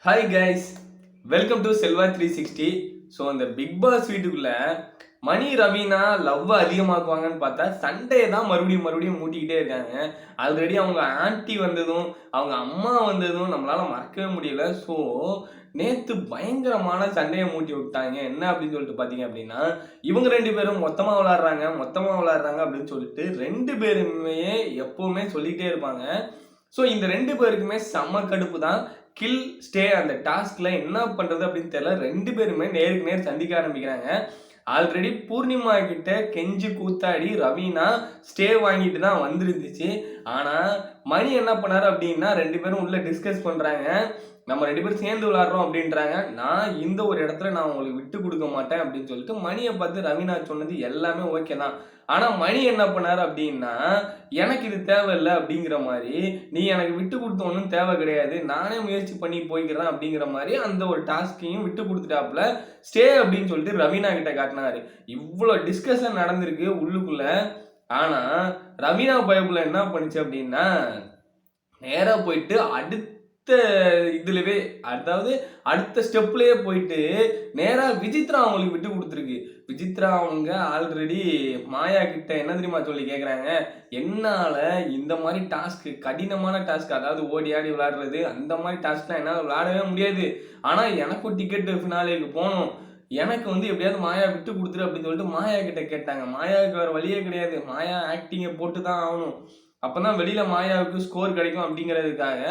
Hi guys, welcome to Selva 360. So அந்த big pass வீட்டுக்குள்ள மணி Raveena love அதிகமாக்குவாங்கன்னு பார்த்தா சண்டே தான் மறுபடியும் மூட்டிக்கிட்டே இருக்காங்க. ஆல்ரெடி அவங்க ஆன்ட்டி வந்ததும் அவங்க அம்மா வந்ததும் நம்மளால மறக்கவே முடியல. ஸோ நேற்று பயங்கரமான சண்டையை மூட்டி விட்டாங்க. என்ன அப்படின்னு சொல்லிட்டு பார்த்தீங்க அப்படின்னா, இவங்க ரெண்டு பேரும் மொத்தமாக விளாட்றாங்க அப்படின்னு சொல்லிட்டு ரெண்டு பேருமே எப்பவுமே சொல்லிகிட்டே இருப்பாங்க. ஸோ இந்த ரெண்டு பேருக்குமே செம்ம கடுப்பு தான். கில் ஸ்டே அந்த டாஸ்க்ல என்ன பண்றது அப்படின்னு தெரியல. ரெண்டு பேருமே நேருக்கு நேர் சந்திக்க ஆரம்பிக்கிறாங்க. ஆல்ரெடி பூர்ணிமா கிட்ட கெஞ்சி கூத்தாடி ரவீனா ஸ்டே வாங்கிட்டு தான் வந்துருந்துச்சு. ஆனா மணி என்ன பண்ணாரு அப்படின்னா, ரெண்டு பேரும் உள்ள டிஸ்கஸ் பண்றாங்க. நம்ம ரெண்டு பேரும் சேர்ந்து விளையாடுறோம் அப்படின்றாங்க. நான் இந்த ஒரு இடத்துல நான் உங்களுக்கு விட்டு கொடுக்க மாட்டேன் அப்படின்னு சொல்லிட்டு மணியை பார்த்து ரவீனா சொன்னது எல்லாமே ஓகே தான். ஆனா மணி என்ன பண்ணாரு அப்படின்னா, எனக்கு இது தேவையில்லை அப்படிங்கிற மாதிரி, நீ எனக்கு விட்டு கொடுத்த ஒன்றும் தேவை கிடையாது, நானே முயற்சி பண்ணி போய்க்கிறேன் அப்படிங்கிற மாதிரி அந்த ஒரு டாஸ்கையும் விட்டு கொடுத்துட்டாப்புல. ஸ்டே அப்படின்னு சொல்லிட்டு ரவீனா கிட்ட காட்டினாரு. இவ்வளோ டிஸ்கஷன் நடந்திருக்கு உள்ளுக்குள்ள. ஆனா ரவீனா பயப்புல என்ன பண்ணுச்சு அப்படின்னா, நேரா போயிட்டு இதுலவே அதாவது அடுத்த ஸ்டெப்லயே போயிட்டு நேரா விசித்ரா அவங்களுக்கு விட்டு கொடுத்துருக்கு. விசித்ரா அவங்க ஆல்ரெடி மாயா கிட்ட என்ன தெரியுமா சொல்லி கேட்குறாங்க, என்னால் இந்த மாதிரி டாஸ்க்கு கடினமான டாஸ்க், அதாவது ஓடி ஆடி விளையாடுறது அந்த மாதிரி டாஸ்க்லாம் என்னால் விளையாடவே முடியாது. ஆனால் எனக்கும் டிக்கெட்டு ஃபினாலேக்கு போகணும், எனக்கு எப்படியாவது மாயா விட்டு கொடுத்துரு அப்படின்னு சொல்லிட்டு மாயா கிட்ட கேட்டாங்க. மாயாவுக்கு வேறு வழியே கிடையாது, மாயா ஆக்டிங்கை போட்டு தான் ஆகணும், அப்பதான் வெளியில மாயாவுக்கு ஸ்கோர் கிடைக்கும் அப்படிங்கிறதுக்காக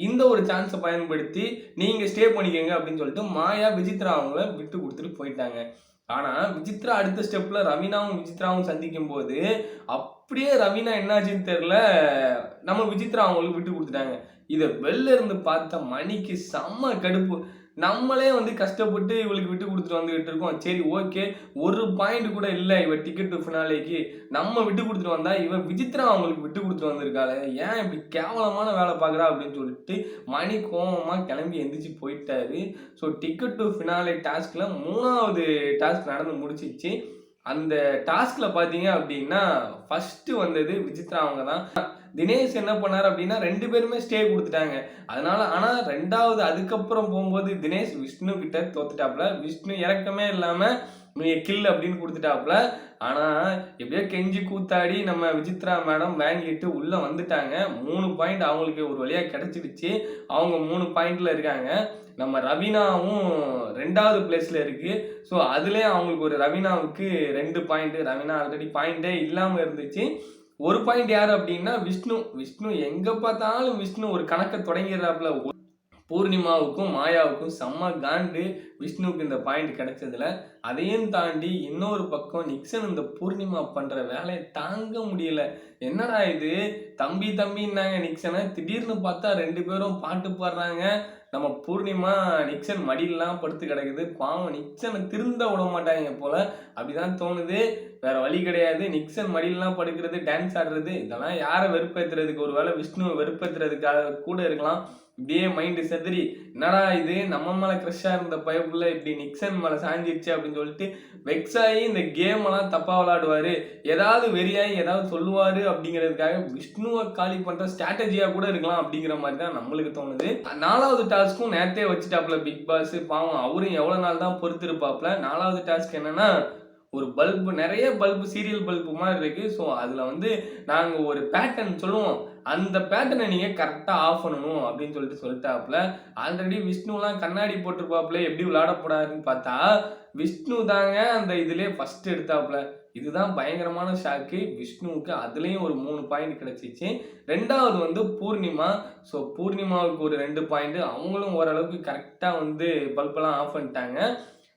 இந்த ஒரு சான்ஸை பயன்படுத்தி நீங்க ஸ்டே பண்ணிக்கங்க அப்படின்னு சொல்லிட்டு மாயா விசித்ரா அவங்கள விட்டு கொடுத்துட்டு போயிட்டாங்க. ஆனா விசித்ரா அடுத்த ஸ்டெப்ல ரவீனாவும் விசித்ராவும் சந்திக்கும் போது அப்படியே ரவீனா என்னாச்சுன்னு தெரியல, நம்ம விசித்ரா அவங்களுக்கு விட்டு கொடுத்துட்டாங்க. இதை வெளில இருந்து பார்த்த மணிக்கு செம்ம கடுப்பு. நம்மளே கஷ்டப்பட்டு இவளுக்கு விட்டு கொடுத்துட்டு வந்துகிட்டு இருக்கோம். சரி ஓகே, ஒரு பாயிண்ட் கூட இல்லை இவ டிக்கெட் டு ஃபினாலேக்கு, நம்ம விட்டு கொடுத்துட்டு வந்தா இவ விசித்ரா அவங்களுக்கு விட்டு கொடுத்துட்டு வந்திருக்காளே, ஏன் இப்படி கேவலமான வேலை பார்க்குறா அப்படின்னு சொல்லிட்டு மணி கோவமா கிளம்பி எந்திரிச்சு போயிட்டாரு. ஸோ டிக்கெட் டு ஃபினாலே டாஸ்க்ல 3வது டாஸ்க் நடந்து முடிச்சிச்சு. அந்த டாஸ்க்ல பார்த்தீங்க அப்படின்னா ஃபர்ஸ்ட் வந்தது விசித்ரா அவங்க தான். தினேஷ் என்ன பண்ணார் அப்படின்னா, ரெண்டு பேருமே ஸ்டே கொடுத்துட்டாங்க. அதனால ஆனால் ரெண்டாவது அதுக்கப்புறம் போகும்போது தினேஷ் விஷ்ணு கிட்ட தோத்துட்டாப்புல. விஷ்ணு இறக்கமே இல்லாமல் நீ கில் அப்படின்னு கொடுத்துட்டாப்புல. ஆனால் எப்படியோ கெஞ்சி கூத்தாடி நம்ம விசித்ரா மேடம் வாங்கிட்டு உள்ளே வந்துட்டாங்க. 3 பாயிண்ட் அவங்களுக்கு ஒரு வழியாக கிடைச்சிடுச்சு. அவங்க 3 பாயிண்ட்ல இருக்காங்க. நம்ம ரவீனாவும் 2வது பிளேஸ்ல இருக்கு. ஸோ அதுலேயே அவங்களுக்கு ஒரு ரவீனாவுக்கு 2 பாயிண்ட். ரவீனா ஆல்ரெடி பாயிண்டே இல்லாமல் இருந்துச்சு. ஒரு பாயிண்ட் யாரு அப்படின்னா விஷ்ணு எங்க பார்த்தாலும் விஷ்ணு ஒரு கணக்கை தொடங்கிடுறாப்புல. பூர்ணிமாவுக்கும் மாயாவுக்கும் செம்ம காண்டு விஷ்ணுவுக்கு இந்த பாயிண்ட் கிடைச்சதுல. அதையும் தாண்டி இன்னொரு பக்கம் நிக்சன் இந்த பூர்ணிமா பண்ற வேலையை தாங்க முடியல. என்னடா இது, தம்பின்னாங்க நிக்சனை, திடீர்னு பார்த்தா ரெண்டு பேரும் பாட்டு பாடுறாங்க. நம்ம பூர்ணிமா நிக்சன் மடியிலாம் படுத்து கிடக்குது. பாவம் நிக்சனை திருந்த விட மாட்டாங்க போல, அப்படிதான் தோணுது. வேற வழி கிடையாது. நிக்சன் மடியிலாம் படுக்கிறது, டான்ஸ் ஆடுறது, இதெல்லாம் யாரை வெறுப்பேற்றுறதுக்கு, ஒரு வேளை விஷ்ணுவை வெறுப்பேற்றுறதுக்காக கூட இருக்கலாம். இப்படியே மைண்டு செதறி, என்னடா இது நம்ம மேலே க்ரஷ்ஷாக இருந்த பயப்புள்ள இப்படி நிக்சன் மேலே சாஞ்சிருச்சு அப்படின்னு சொல்லிட்டு வெக்ஸாகி இந்த கேம் எல்லாம் தப்பாக விளையாடுவார், ஏதாவது வெறியாகி ஏதாவது சொல்லுவார் அப்படிங்கிறதுக்காக விஷ்ணுவை காலி பண்ணுற ஸ்ட்ராட்டஜியாக கூட இருக்கலாம் அப்படிங்கிற மாதிரி தான் நம்மளுக்கு தோணுது. 4வது டாஸ்க்கும் நேரத்தே வச்சுட்டாப்புல பிக் பாஸ். பாவம் அவரும் எவ்வளோ நாள் தான் பொறுத்திருப்பாப்புல. 4வது டாஸ்க் என்னன்னா, ஒரு பல்பு, நிறைய பல்பு, சீரியல் பல்பு மாதிரி இருக்கு. ஸோ அதில் நாங்கள் ஒரு பேட்டர்ன் சொல்லுவோம், அந்த பேட்டர்னை நீங்கள் கரெக்டாக ஆஃப் பண்ணணும் அப்படின்னு சொல்லிட்டாப்புல. ஆல்ரெடி விஷ்ணுலாம் கண்ணாடி போட்டிருப்பாப்புல, எப்படி விளையாடப்படாதுன்னு பார்த்தா விஷ்ணு தாங்க அந்த இதுலேயே ஃபர்ஸ்ட் எடுத்தாப்புல. இதுதான் பயங்கரமான ஷாக்கு விஷ்ணுவுக்கு. அதுலேயும் ஒரு 3 பாயிண்ட் கிடைச்சிச்சு. 2வது பூர்ணிமா. ஸோ பூர்ணிமாவுக்கு ஒரு 2 பாயிண்ட். அவங்களும் ஓரளவுக்கு கரெக்டாக பல்பெல்லாம் ஆஃப் பண்ணிட்டாங்க.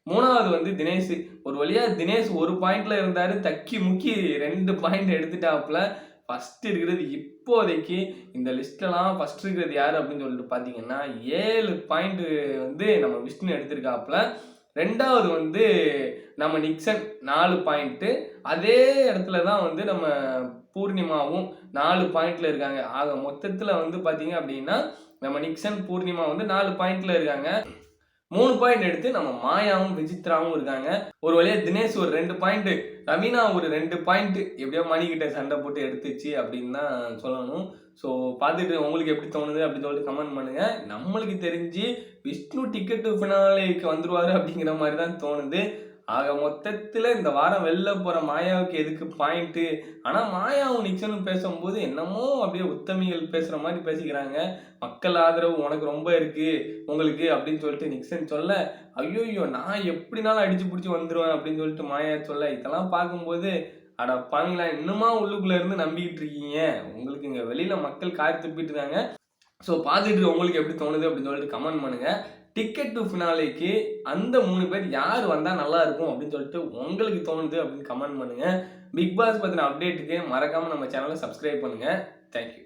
3வது தினேஷ். ஒரு வழியா தினேஷ் ஒரு பாயிண்ட்ல இருந்தாரு, தக்கி முக்கி 2 பாயிண்ட் எடுத்துட்டாப்புல. ஃபர்ஸ்ட் இருக்கிறது இப்போதைக்கு இந்த லிஸ்ட்லாம் ஃபர்ஸ்ட் இருக்கிறது யாரு அப்படின்னு சொல்லிட்டு பார்த்தீங்கன்னா 7 பாயிண்ட் நம்ம விஷ்ணு எடுத்திருக்காப்புல. 2வது நம்ம நிக்சன் 4 பாயிண்ட். அதே இடத்துல தான் நம்ம பூர்ணிமாவும் 4 பாயிண்ட்ல இருக்காங்க. ஆக மொத்தத்தில் பார்த்தீங்க அப்படின்னா நம்ம நிக்சன் பூர்ணிமா 4 பாயிண்ட்ல இருக்காங்க. 3 பாயிண்ட் எடுத்து நம்ம மாயாவும் விசித்ராவும் இருக்காங்க. ஒரு வழியா தினேஷ் ஒரு 2 பாயிண்ட், ரவீனா ஒரு 2 பாயிண்ட் எப்படியோ மணிக்கிட்ட சண்டை போட்டு எடுத்துச்சு அப்படின்னு தான் சொல்லணும். ஸோ பார்த்துட்டு உங்களுக்கு எப்படி தோணுது அப்படின்னு சொல்லிட்டு கமெண்ட் பண்ணுங்க. நம்மளுக்கு தெரிஞ்சு விஷ்ணு டிக்கெட் டு ஃபினாலேக்கு வந்துருவாரு அப்படிங்கிற மாதிரி தான் தோணுது. ஆக மொத்தத்துல இந்த வாரம் வெளில போற மாயாவுக்கு எதுக்கு பாயிண்ட்? ஆனா மாயாவும் நிக்சனும் பேசும்போது என்னமோ அப்படியே உத்தமிகள் பேசுற மாதிரி பேசிக்கிறாங்க. மக்கள் ஆதரவு உனக்கு ரொம்ப இருக்கு உங்களுக்கு அப்படின்னு சொல்லிட்டு நிக்சன் சொல்ல, ஐயோ நான் எப்படினாலும் அடிச்சு பிடிச்சி வந்துருவேன் அப்படின்னு சொல்லிட்டு மாயா சொல்ல, இதெல்லாம் பார்க்கும்போது அட பாவீங்களா, இன்னுமா உள்ளுக்குள்ள இருந்து நம்பிக்கிட்டு இருக்கீங்க? உங்களுக்கு இங்க வெளியில மக்கள் காரி துப்பிட்டு இருக்காங்க. ஸோ பார்த்துட்டு உங்களுக்கு எப்படி தோணுது அப்படின்னு சொல்லிட்டு கமெண்ட் பண்ணுங்க. டிக்கெட் டு ஃபினாலேக்கு அந்த 3 பேர் யார் வந்தா நல்லா இருக்கும் அப்படின்னு சொல்லிட்டு உங்களுக்கு தோணுது அப்படின்னு கமெண்ட் பண்ணுங்க. பிக் பாஸ் பத்தின அப்டேட்டுக்கு மறக்காம நம்ம சேனலை சப்ஸ்கிரைப் பண்ணுங்க. தேங்க்யூ.